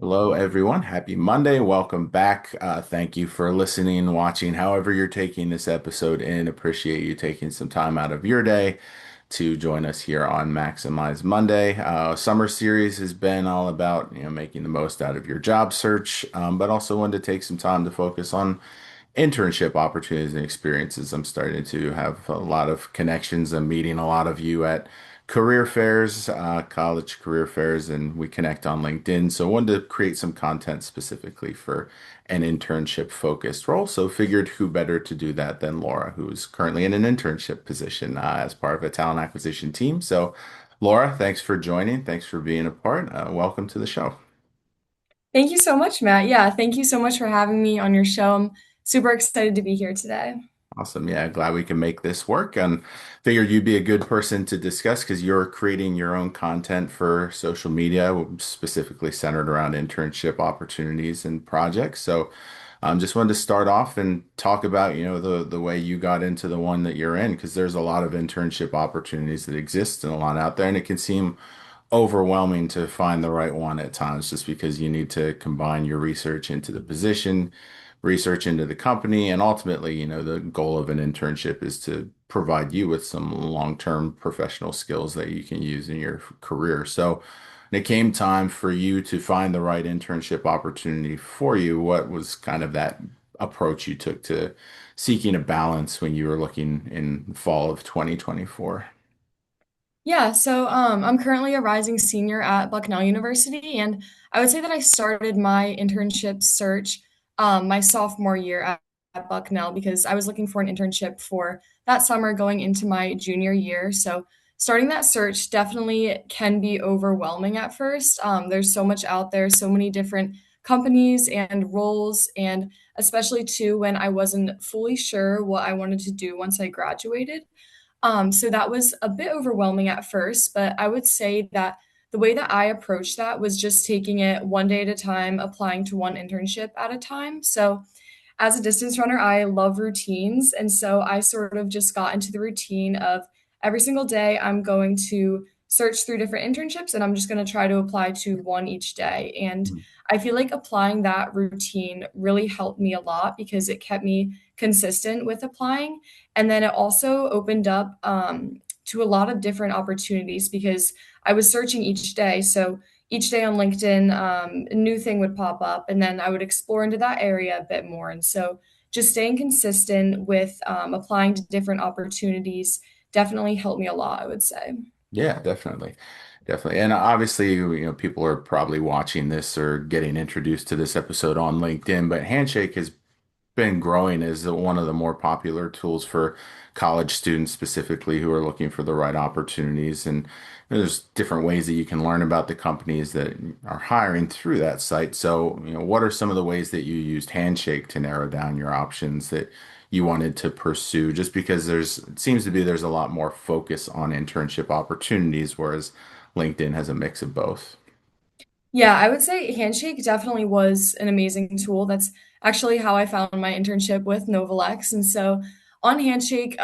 Hello, everyone. Happy Monday. Welcome back. Thank you for listening, watching, however you're taking this episode in. Appreciate you taking some time out of your day to join us here on Maximize Monday. Summer series has been all about, making the most out of your job search, but also wanted to take some time to focus on internship opportunities and experiences. I'm starting to have a lot of connections. I'm meeting a lot of you at career fairs, college career fairs, and we connect on LinkedIn. So I wanted to create some content specifically for an internship focused role. So figured who better to do that than Laura, who's currently in an internship position as part of a talent acquisition team. So Laura, thanks for joining. Thanks for being a part. Welcome to the show. Thank you so much, Matt. Yeah, thank you so much for having me on your show. I'm super excited to be here today. Awesome. Yeah, glad we can make this work. And figured you'd be a good person to discuss because you're creating your own content for social media, specifically centered around internship opportunities and projects. So just wanted to start off and talk about, the way you got into the one that you're in, because there's a lot of internship opportunities that exist and a lot out there, and it can seem overwhelming to find the right one at times just because you need to combine your research into the position, research into the company, and ultimately, the goal of an internship is to provide you with some long-term professional skills that you can use in your career. So, when it came time for you to find the right internship opportunity for you, what was kind of that approach you took to seeking a balance when you were looking in fall of 2024? Yeah, I'm currently a rising senior at Bucknell University, and I would say that I started my internship search my sophomore year at Bucknell because I was looking for an internship for that summer going into my junior year. So starting that search definitely can be overwhelming at first. There's so much out there, so many different companies and roles, and especially too when I wasn't fully sure what I wanted to do once I graduated. So that was a bit overwhelming at first, but I would say that the way that I approached that was just taking it one day at a time, applying to one internship at a time. So as a distance runner, I love routines. And so I sort of just got into the routine of every single day, I'm going to search through different internships and I'm just going to try to apply to one each day. And I feel like applying that routine really helped me a lot because it kept me consistent with applying. And then it also opened up to a lot of different opportunities because I was searching each day. So each day on LinkedIn, a new thing would pop up, and then I would explore into that area a bit more. And so, just staying consistent with applying to different opportunities definitely helped me a lot, I would say. Yeah, definitely. Definitely. And obviously, people are probably watching this or getting introduced to this episode on LinkedIn, but Handshake has been growing as one of the more popular tools for college students specifically who are looking for the right opportunities. And there's different ways that you can learn about the companies that are hiring through that site. So, what are some of the ways that you used Handshake to narrow down your options that you wanted to pursue? Just because it seems to be there's a lot more focus on internship opportunities, whereas LinkedIn has a mix of both. Yeah, I would say Handshake definitely was an amazing tool. That's actually how I found my internship with Novalex. And so on Handshake,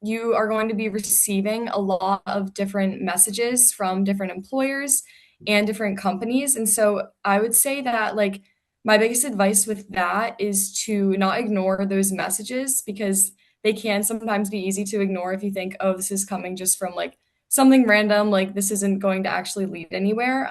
you are going to be receiving a lot of different messages from different employers and different companies. And so I would say that, like, my biggest advice with that is to not ignore those messages because they can sometimes be easy to ignore if you think, oh, this is coming just from like something random, like this isn't going to actually lead anywhere.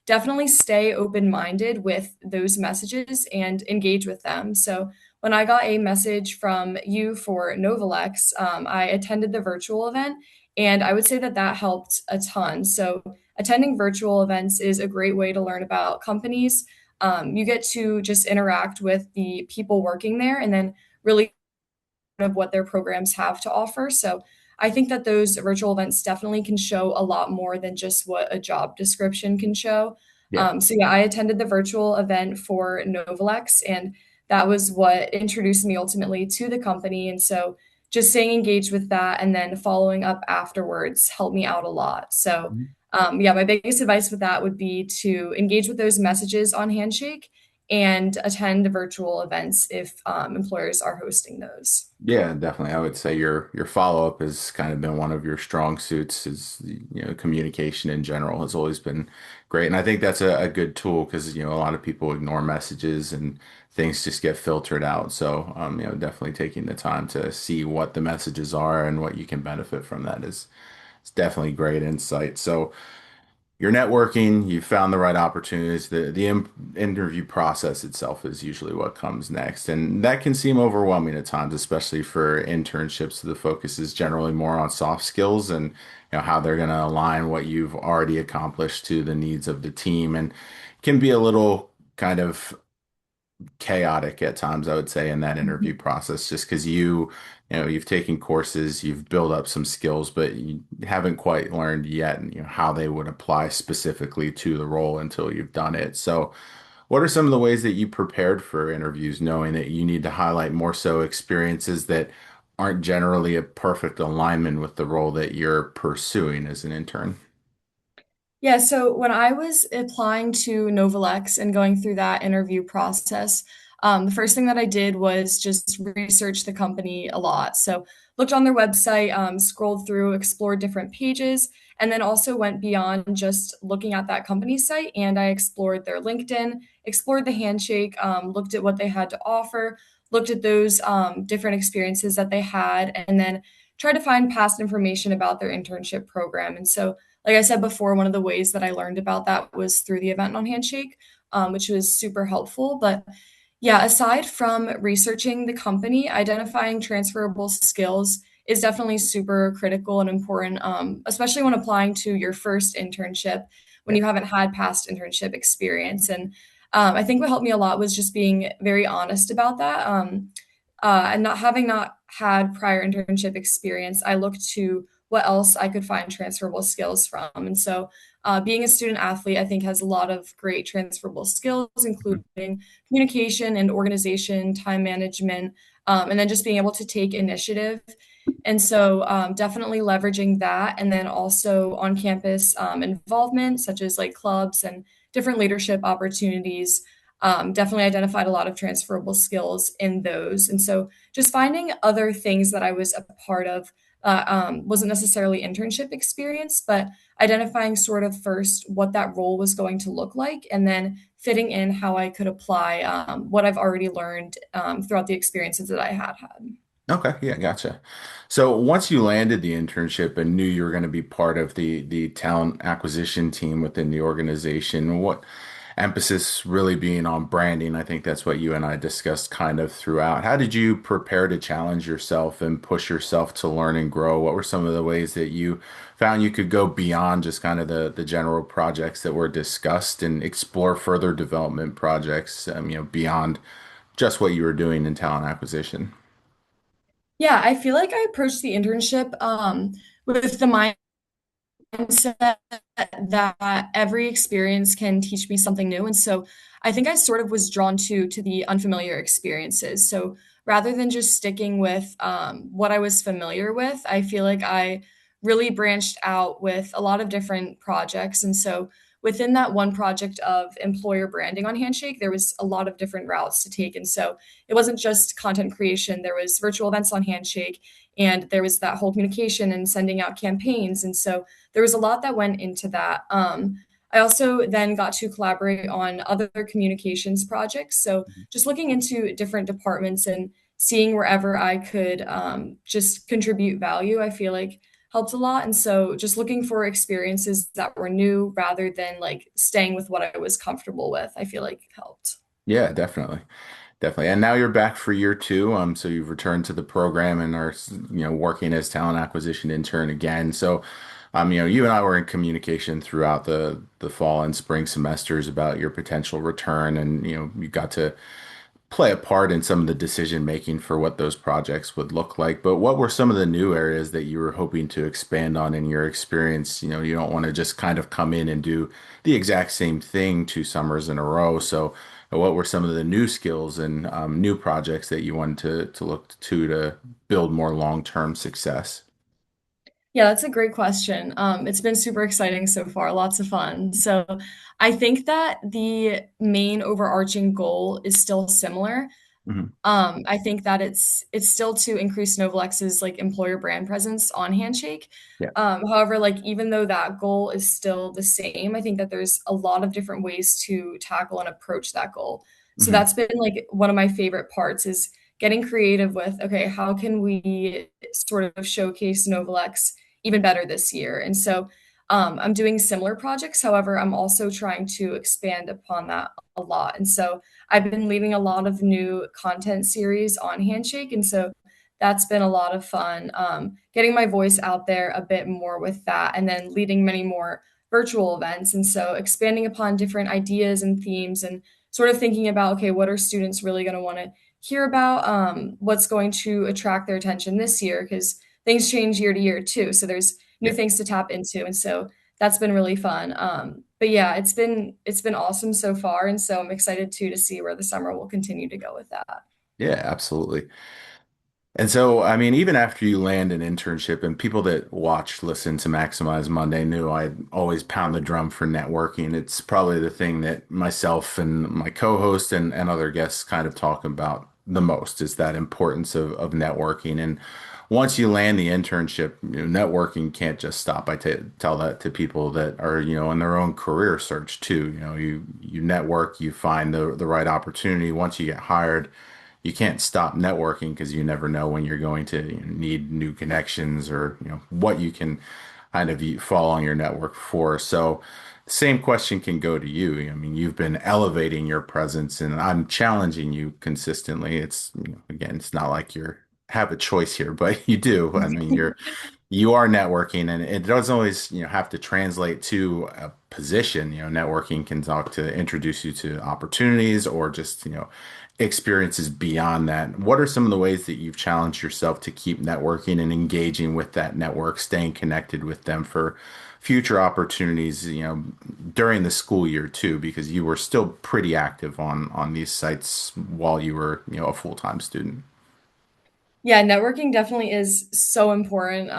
Definitely stay open minded with those messages and engage with them. So, when I got a message from you for Novalex, I attended the virtual event, and I would say that that helped a ton. So, attending virtual events is a great way to learn about companies. You get to just interact with the people working there and then really of what their programs have to offer. So I think that those virtual events definitely can show a lot more than just what a job description can show. Yeah. So yeah, I attended the virtual event for Novalex, and that was what introduced me ultimately to the company. And so just staying engaged with that and then following up afterwards helped me out a lot. So yeah, my biggest advice with that would be to engage with those messages on Handshake and attend virtual events if employers are hosting those. Yeah, definitely. I would say your follow-up has kind of been one of your strong suits is, communication in general has always been Great. And I think that's a good tool because, a lot of people ignore messages and things just get filtered out. So, definitely taking the time to see what the messages are and what you can benefit from that is definitely great insight. So, you're networking, you found the right opportunities. The interview process itself is usually what comes next, and that can seem overwhelming at times, especially for internships. So the focus is generally more on soft skills and how they're going to align what you've already accomplished to the needs of the team, and can be a little kind of chaotic at times, I would say, in that interview process, just because you've taken courses, you've built up some skills, but you haven't quite learned yet, how they would apply specifically to the role until you've done it. So, what are some of the ways that you prepared for interviews, knowing that you need to highlight more so experiences that aren't generally a perfect alignment with the role that you're pursuing as an intern? Yeah, so when I was applying to Novalex and going through that interview process, the first thing that I did was just research the company a lot. So looked on their website, scrolled through, explored different pages, and then also went beyond just looking at that company site. And I explored their LinkedIn, explored the handshake, looked at what they had to offer, looked at those different experiences that they had, and then tried to find past information about their internship program. And so like I said before, one of the ways that I learned about that was through the event on Handshake, which was super helpful. But yeah, aside from researching the company, identifying transferable skills is definitely super critical and important, especially when applying to your first internship when Yeah. you haven't had past internship experience. And I think what helped me a lot was just being very honest about that. And not had prior internship experience, I looked to what else I could find transferable skills from. And so, being a student athlete, I think, has a lot of great transferable skills, including communication and organization, time management, and then just being able to take initiative. And so, definitely leveraging that. And then also on campus involvement, such as like clubs and different leadership opportunities. Definitely identified a lot of transferable skills in those. And so, just finding other things that I was a part of wasn't necessarily internship experience, but identifying sort of first what that role was going to look like, and then fitting in how I could apply what I've already learned throughout the experiences that I had had. Okay, yeah, gotcha. So once you landed the internship and knew you were going to be part of the talent acquisition team within the organization, what emphasis really being on branding, I think that's what you and I discussed kind of throughout. How did you prepare to challenge yourself and push yourself to learn and grow? What were some of the ways that you found you could go beyond just kind of the general projects that were discussed and explore further development projects, beyond just what you were doing in talent acquisition? Yeah, I feel like I approached the internship with the mindset that every experience can teach me something new. And so I think I sort of was drawn to the unfamiliar experiences. So rather than just sticking with what I was familiar with, I feel like I really branched out with a lot of different projects. And so within that one project of employer branding on Handshake, there was a lot of different routes to take. And so it wasn't just content creation, there was virtual events on Handshake, and there was that whole communication and sending out campaigns. And so there was a lot that went into that. I also then got to collaborate on other communications projects. So just looking into different departments and seeing wherever I could just contribute value, I feel like helped a lot. And so just looking for experiences that were new rather than like staying with what I was comfortable with, I feel like helped. Yeah, definitely. Definitely. And now you're back for year two. So you've returned to the program and are, working as talent acquisition intern again. So, you and I were in communication throughout the fall and spring semesters about your potential return, and you got to play a part in some of the decision making for what those projects would look like. But what were some of the new areas that you were hoping to expand on in your experience? You don't want to just kind of come in and do the exact same thing 2 summers in a row. So, what were some of the new skills and new projects that you wanted to look to build more long-term success? Yeah, that's a great question. It's been super exciting so far, lots of fun. So I think that the main overarching goal is still similar. Hmm. I think that it's still to increase Novolex's like employer brand presence on Handshake. Yeah. However, like even though that goal is still the same, I think that there's a lot of different ways to tackle and approach that goal. So Hmm. that's been like one of my favorite parts is getting creative with, okay, how can we sort of showcase Novolex even better this year? And so I'm doing similar projects. However, I'm also trying to expand upon that a lot. And so I've been leading a lot of new content series on Handshake, and so that's been a lot of fun. Getting my voice out there a bit more with that, and then leading many more virtual events, and so expanding upon different ideas and themes, and sort of thinking about okay, what are students really going to want to hear about? What's going to attract their attention this year? Because things change year to year too, so there's new Yeah. things to tap into, and so that's been really fun. But yeah, it's been awesome so far, and so I'm excited too to see where the summer will continue to go with that. Yeah, absolutely. And so, I mean, even after you land an internship, and people that watch, listen to Maximize Monday knew I'd always pound the drum for networking. It's probably the thing that myself and my co-host and other guests kind of talk about the most is that importance of networking. And once you land the internship, networking can't just stop. I tell that to people that are, in their own career search too. You network, you find the right opportunity. Once you get hired, you can't stop networking because you never know when you're going to need new connections or what you can kind of fall on your network for. So same question can go to you. I mean, you've been elevating your presence and I'm challenging you consistently. It's again, it's not like you're have a choice here, but you do. I mean, you are networking and it doesn't always have to translate to a position. Networking can talk to introduce you to opportunities or just experiences beyond that. What are some of the ways that you've challenged yourself to keep networking and engaging with that network, staying connected with them for future opportunities, during the school year too, because you were still pretty active on these sites while you were a full-time student. Yeah, networking definitely is so important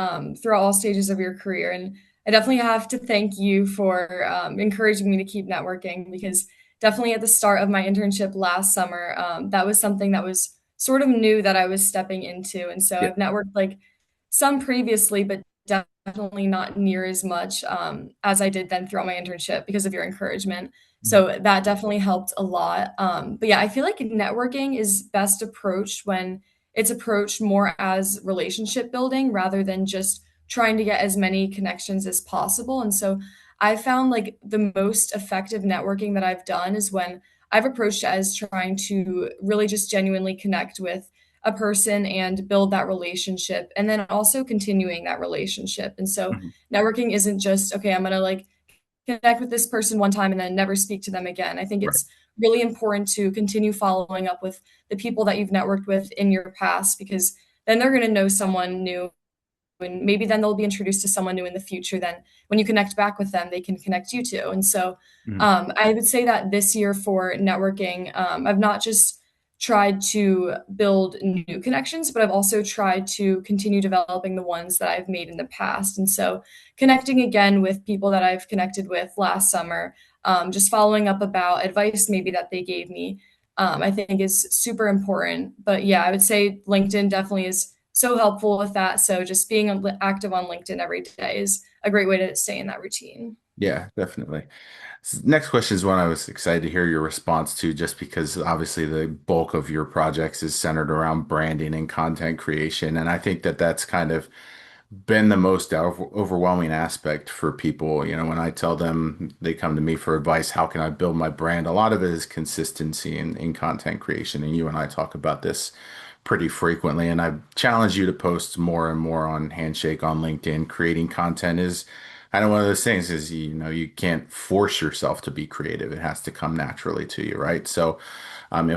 throughout all stages of your career. And I definitely have to thank you for encouraging me to keep networking because definitely at the start of my internship last summer, that was something that was sort of new that I was stepping into. And so Yeah. I've networked like some previously, but definitely not near as much as I did then throughout my internship because of your encouragement. So that definitely helped a lot. But yeah, I feel like networking is best approached when it's approached more as relationship building rather than just trying to get as many connections as possible. And so I found like the most effective networking that I've done is when I've approached it as trying to really just genuinely connect with a person and build that relationship and then also continuing that relationship. And so Mhm. networking isn't just, okay, I'm going to like connect with this person one time and then never speak to them again. I think Right. it's really important to continue following up with the people that you've networked with in your past because then they're going to know someone new and maybe then they'll be introduced to someone new in the future. Then when you connect back with them they can connect you to. And so Mhm. I would say that this year for networking, I've not just tried to build new connections, but I've also tried to continue developing the ones that I've made in the past. And so connecting again with people that I've connected with last summer, just following up about advice maybe that they gave me, I think is super important. But yeah, I would say LinkedIn definitely is so helpful with that. So just being active on LinkedIn every day is a great way to stay in that routine. Yeah, definitely. Next question is one I was excited to hear your response to, just because obviously the bulk of your projects is centered around branding and content creation. And I think that that's kind of been the most overwhelming aspect for people. When I tell them they come to me for advice, how can I build my brand? A lot of it is consistency in content creation. And you and I talk about this pretty frequently. And I challenge you to post more and more on Handshake on LinkedIn. Creating content is kind of one of those things is, you can't force yourself to be creative. It has to come naturally to you, right? So,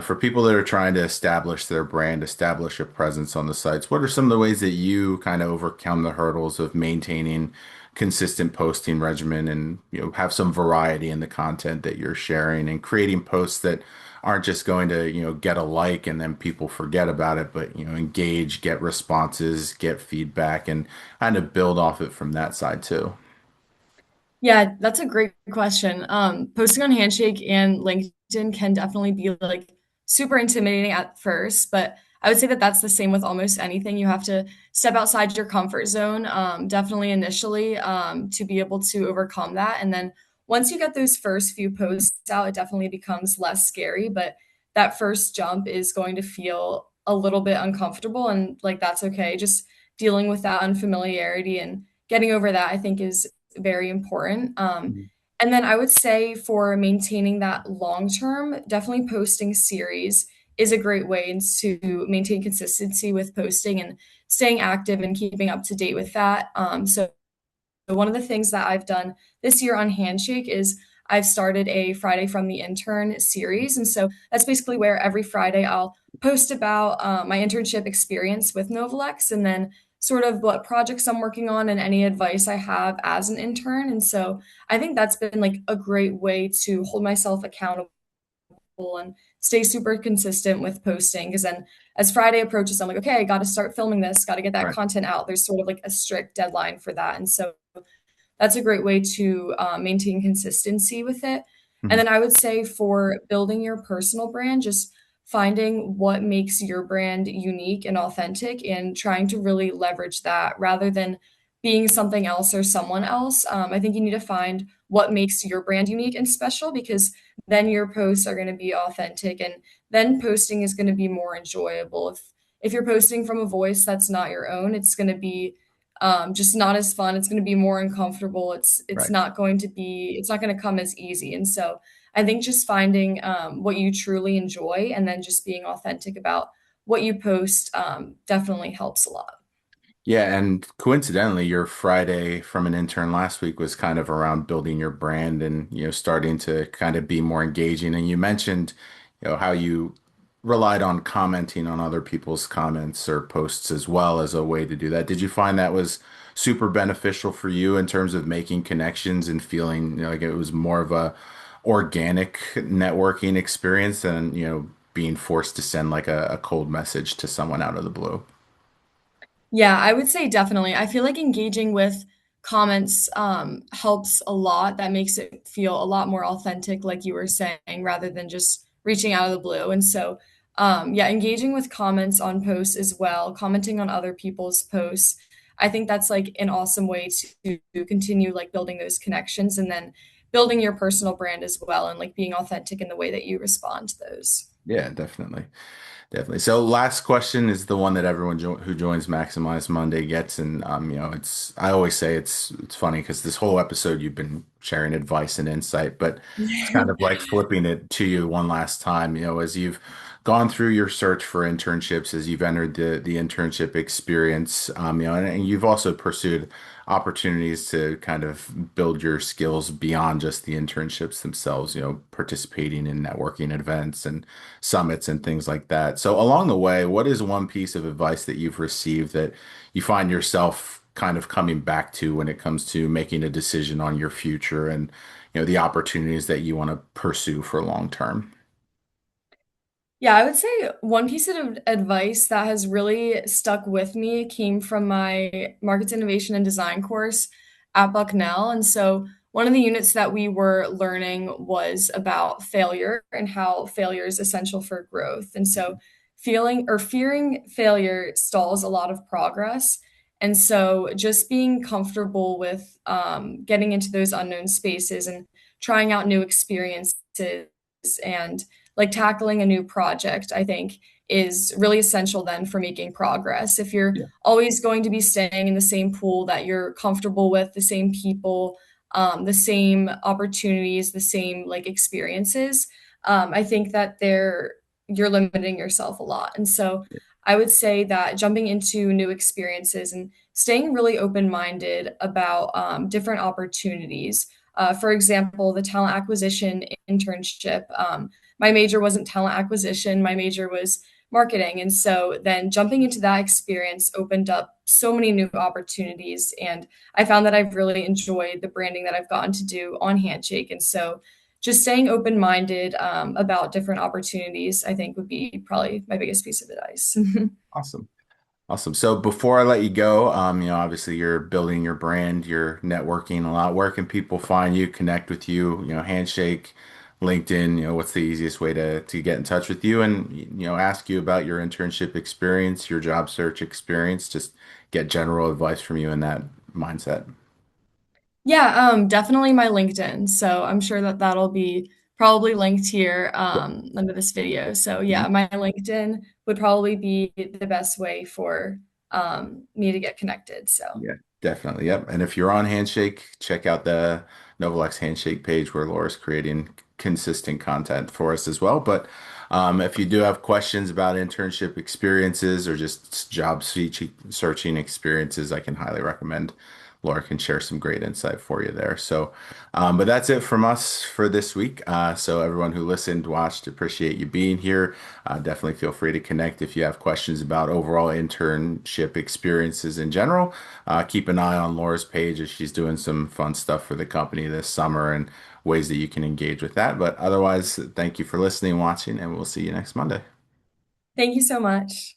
for people that are trying to establish their brand, establish a presence on the sites, what are some of the ways that you kind of overcome the hurdles of maintaining consistent posting regimen and have some variety in the content that you're sharing and creating posts that aren't just going to get a like and then people forget about it, but engage, get responses, get feedback, and kind of build off it from that side too. Yeah, that's a great question. Posting on Handshake and LinkedIn can definitely be like super intimidating at first, but I would say that that's the same with almost anything. You have to step outside your comfort zone, definitely initially, to be able to overcome that. And then once you get those first few posts out, it definitely becomes less scary. But that first jump is going to feel a little bit uncomfortable, and like that's okay. Just dealing with that unfamiliarity and getting over that, I think, is very important. Mhm. And then I would say for maintaining that long term, definitely posting series is a great way to maintain consistency with posting and staying active and keeping up to date with that. So one of the things that I've done this year on Handshake is I've started a Friday from the Intern series. And so that's basically where every Friday I'll post about my internship experience with Novalex and then sort of what projects I'm working on and any advice I have as an intern. And so I think that's been like a great way to hold myself accountable and stay super consistent with posting. Because then as Friday approaches, I'm like, okay, I got to start filming this, got to get that Right. content out. There's sort of like a strict deadline for that. And so that's a great way to maintain consistency with it. And Mhm. then I would say for building your personal brand, just finding what makes your brand unique and authentic and trying to really leverage that rather than being something else or someone else. I think you need to find what makes your brand unique and special because then your posts are going to be authentic and then posting is going to be more enjoyable. If you're posting from a voice that's not your own, it's going to be just not as fun. It's going to be more uncomfortable. It's Right. not going to be. It's not going to come as easy. And so I think just finding what you truly enjoy and then just being authentic about what you post definitely helps a lot. Yeah, and coincidentally, your Friday from an intern last week was kind of around building your brand and, starting to kind of be more engaging. And you mentioned, how you relied on commenting on other people's comments or posts as well as a way to do that. Did you find that was super beneficial for you in terms of making connections and feeling, like it was more of a organic networking experience than, being forced to send like a cold message to someone out of the blue? Yeah, I would say definitely. I feel like engaging with comments helps a lot. That makes it feel a lot more authentic, like you were saying, rather than just reaching out of the blue. And so, yeah, engaging with comments on posts as well, commenting on other people's posts. I think that's like an awesome way to continue like building those connections and then building your personal brand as well and like being authentic in the way that you respond to those. Yeah, definitely. Definitely. So last question is the one that everyone who joins Maximize Monday gets, and it's I always say it's funny because this whole episode you've been sharing advice and insight, but it's kind of like flipping it to you one last time. As you've gone through your search for internships, as you've entered the internship experience, and you've also pursued opportunities to kind of build your skills beyond just the internships themselves. Participating in networking events and summits and things like that. So along the way, what is one piece of advice that you've received that you find yourself kind of coming back to when it comes to making a decision on your future and the opportunities that you want to pursue for long term? Yeah, I would say one piece of advice that has really stuck with me came from my markets innovation and design course at Bucknell. And so one of the units that we were learning was about failure and how failure is essential for growth. And so feeling or fearing failure stalls a lot of progress. And so just being comfortable with getting into those unknown spaces and trying out new experiences and like tackling a new project, I think is really essential then for making progress. If you're Yeah. always going to be staying in the same pool that you're comfortable with, the same people, the same opportunities, the same like experiences, I think that you're limiting yourself a lot. And so I would say that jumping into new experiences and staying really open-minded about different opportunities. For example, the talent acquisition internship. My major wasn't talent acquisition, my major was marketing. And so then jumping into that experience opened up so many new opportunities. And I found that I've really enjoyed the branding that I've gotten to do on Handshake. And so just staying open minded about different opportunities, I think would be probably my biggest piece of advice. Awesome. Awesome. So before I let you go, obviously you're building your brand, you're networking a lot. Where can people find you, connect with you, Handshake? LinkedIn, what's the easiest way to get in touch with you and ask you about your internship experience, your job search experience, just get general advice from you in that mindset. Yeah, definitely my LinkedIn. So I'm sure that that'll be probably linked here under this video. So yeah, Yep. my LinkedIn would probably be the best way for me to get connected. So Yeah, definitely. Yep. And if you're on Handshake, check out the Novalex Handshake page where Laura's creating consistent content for us as well. But if you do have questions about internship experiences or just searching experiences, I can highly recommend Laura can share some great insight for you there. So, but that's it from us for this week. So everyone who listened, watched, appreciate you being here. Definitely feel free to connect if you have questions about overall internship experiences in general. Keep an eye on Laura's page as she's doing some fun stuff for the company this summer and ways that you can engage with that. But otherwise, thank you for listening, watching, and we'll see you next Monday. thank you so much.